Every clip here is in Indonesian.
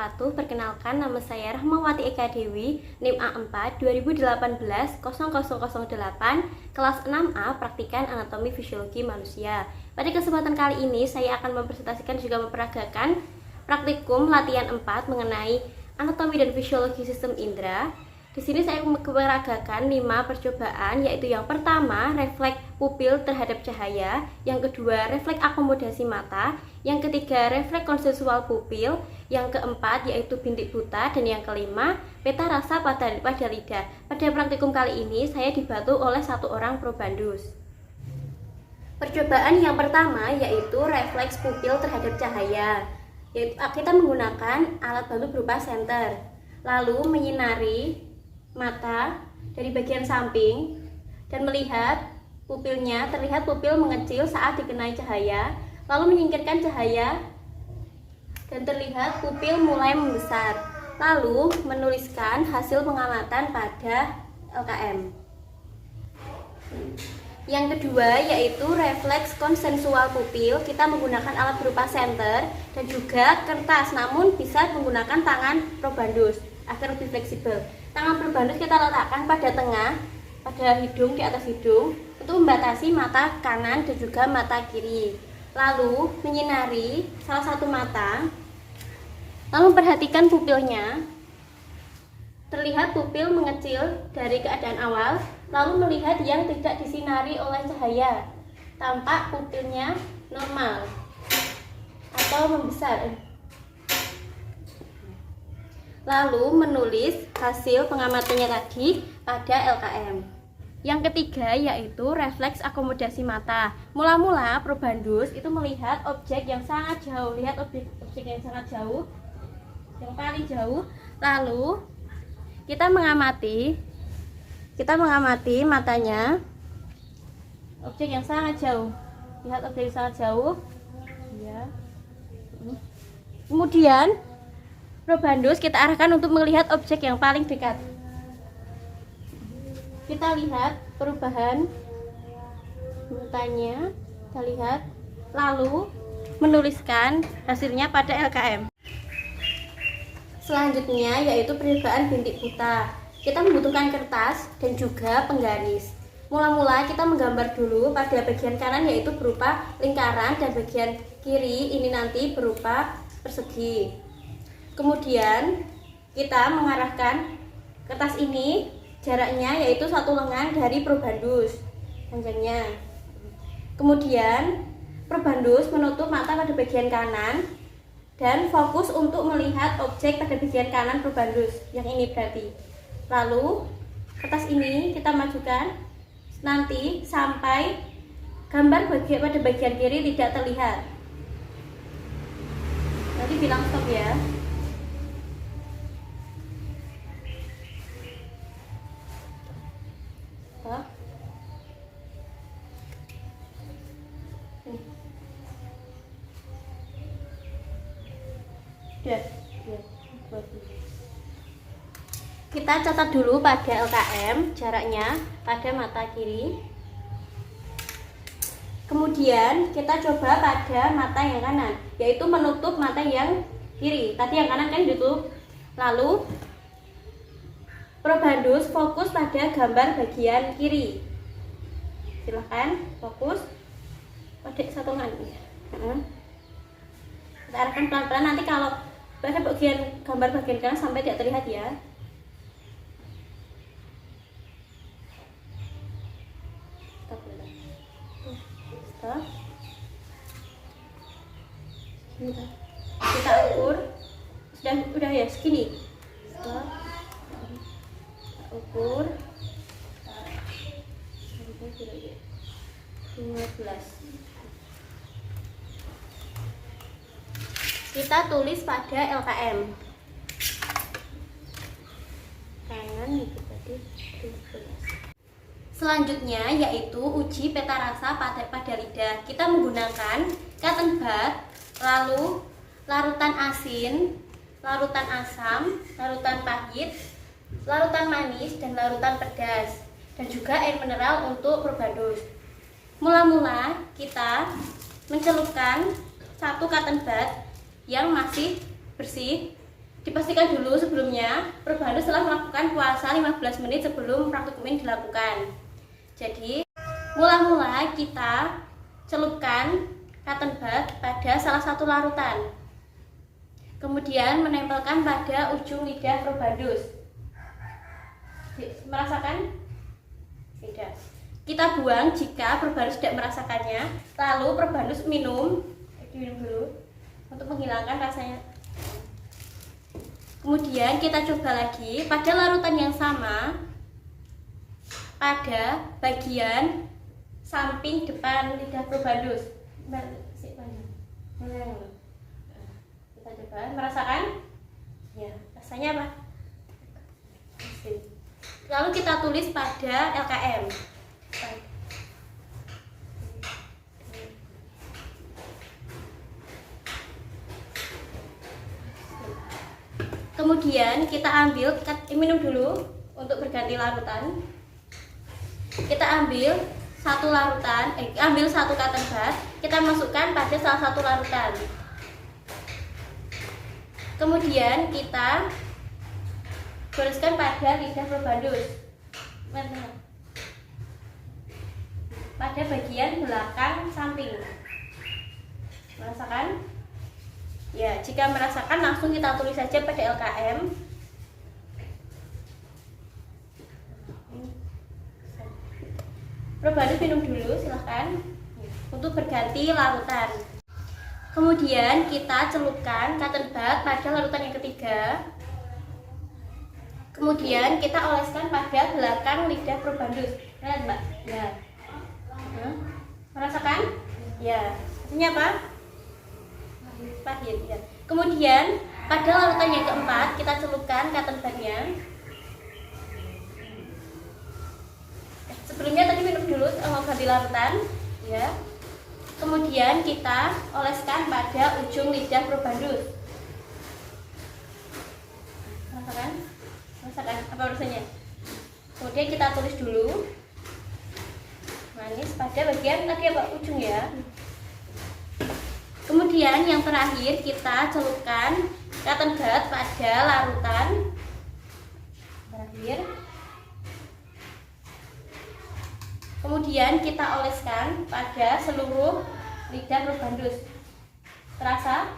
wabarakatuh. Perkenalkan, nama saya Rahmawati Eka Dewi, NIM A4 2018 0008, kelas 6A, Praktikan Anatomi Fisiologi Manusia. Pada kesempatan kali ini, saya akan mempresentasikan juga memperagakan praktikum latihan 4 mengenai anatomi dan fisiologi sistem indera. Di sini saya memperagakan 5 percobaan, yaitu yang pertama refleks pupil terhadap cahaya, yang kedua refleks akomodasi mata, yang ketiga refleks konsensual pupil, yang keempat yaitu bintik buta, dan yang kelima peta rasa pada lidah. Pada praktikum kali ini saya dibantu oleh satu orang probandus. Percobaan yang pertama yaitu refleks pupil terhadap cahaya, yaitu kita menggunakan alat bantu berupa senter, lalu menyinari mata dari bagian samping dan melihat pupilnya, terlihat pupil mengecil saat dikenai cahaya, lalu menyingkirkan cahaya dan terlihat pupil mulai membesar, lalu menuliskan hasil pengamatan pada LKM. Yang kedua yaitu refleks konsensual pupil. Kita menggunakan alat berupa senter dan juga kertas, namun bisa menggunakan tangan probandus agar lebih fleksibel. Tangan probandus kita letakkan pada tengah, pada hidung, di atas hidung, untuk membatasi mata kanan dan juga mata kiri. Lalu menyinari salah satu mata, lalu perhatikan pupilnya. Terlihat pupil mengecil dari keadaan awal, lalu melihat yang tidak disinari oleh cahaya. Tampak pupilnya normal atau membesar. Lalu menulis hasil pengamatannya tadi pada LKM. Yang ketiga yaitu refleks akomodasi mata. Mula-mula probandus itu melihat objek yang sangat jauh. Lihat objek yang sangat jauh, yang paling jauh. Lalu kita mengamati matanya, objek yang sangat jauh. Lihat objek yang sangat jauh. Ya. Kemudian probandus kita arahkan untuk melihat objek yang paling dekat. Kita lihat perubahan matanya, kita lihat, lalu menuliskan hasilnya pada LKM. Selanjutnya yaitu percobaan bintik buta. Kita membutuhkan kertas dan juga penggaris. Mula-mula kita menggambar dulu pada bagian kanan yaitu berupa lingkaran, dan bagian kiri ini nanti berupa persegi. Kemudian kita mengarahkan kertas ini, jaraknya yaitu 1 lengan dari probandus panjangnya. Kemudian probandus menutup mata pada bagian kanan dan fokus untuk melihat objek pada bagian kanan probandus, yang ini berarti. Lalu kertas ini kita majukan nanti sampai gambar pada bagian kiri tidak terlihat. Nanti bilang stop ya. Kita catat dulu pada LKM jaraknya pada mata kiri. Kemudian kita coba pada mata yang kanan, yaitu menutup mata yang kiri. Tadi yang kanan kan ditutup. Lalu probandus fokus pada gambar bagian kiri. Silahkan fokus pada satu lengan. Kita arahkan pelan-pelan, nanti kalau pada bagian gambar bagian kanan sampai tidak terlihat ya. Stop. Kita ukur. Sudah ya segini. Stop. Kita ukur 15. Kita tulis pada LKM. Kanan itu tadi 15. Selanjutnya yaitu uji peta rasa pada lidah. Kita menggunakan cotton bud, lalu larutan asin, larutan asam, larutan pahit, larutan manis, dan larutan pedas, dan juga air mineral untuk probandus. Mula-mula kita mencelupkan 1 cotton bud yang masih bersih Dipastikan dulu sebelumnya Probanus telah melakukan puasa 15 menit sebelum praktikum ini dilakukan. Jadi mula-mula kita celupkan cotton bud pada salah satu larutan, kemudian menempelkan pada ujung lidah Probanus. Merasakan? Tidak. Kita buang jika Probanus tidak merasakannya. Lalu Probanus minum dulu untuk menghilangkan rasanya. Kemudian kita coba lagi pada larutan yang sama pada bagian samping depan lidah Probanus. Kita coba, merasakan? Ya, rasanya apa? Lalu kita tulis pada LKM. Kemudian kita minum dulu untuk berganti larutan. Kita ambil satu cotton bud, kita masukkan pada salah satu larutan. Kemudian kita goreskan pada lidah Probanus, pada bagian belakang samping. Merasakan? Ya, jika merasakan langsung kita tulis saja pada LKM. Probanus minum dulu, silahkan, untuk berganti larutan. Kemudian kita celupkan cotton bud pada larutan yang ketiga. Kemudian kita oleskan pada belakang lidah Probanus. Lihat Mbak, ya. Merasakan? Ya. Ini apa? Pahit, ya. Kemudian pada larutan yang keempat kita celupkan cotton budnya. Sebelumnya tadi minum dulu mau ganti larutan, ya. Kemudian kita oleskan pada ujung lidah Probanus. Rasakan? Rasakan apa rasanya? Kemudian kita tulis dulu manis pada bagian tadi apa? Ujung, ya. Kemudian yang terakhir kita celupkan cotton bud pada larutan terakhir. Kemudian kita oleskan pada seluruh lidah Probanus. Terasa?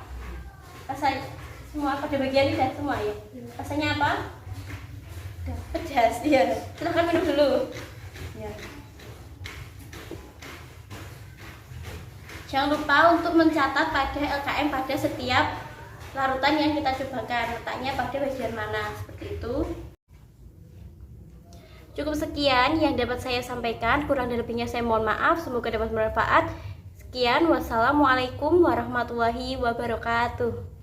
Rasa semua pada bagian lidah semua, ya. Rasanya apa? Pedas, ya. Silahkan minum dulu. Ya. Jangan lupa untuk mencatat pada LKM pada setiap larutan yang kita cobakan, letaknya pada bagian mana, seperti itu. Cukup sekian yang dapat saya sampaikan, kurang dan lebihnya saya mohon maaf, semoga dapat bermanfaat. Sekian, wassalamualaikum warahmatullahi wabarakatuh.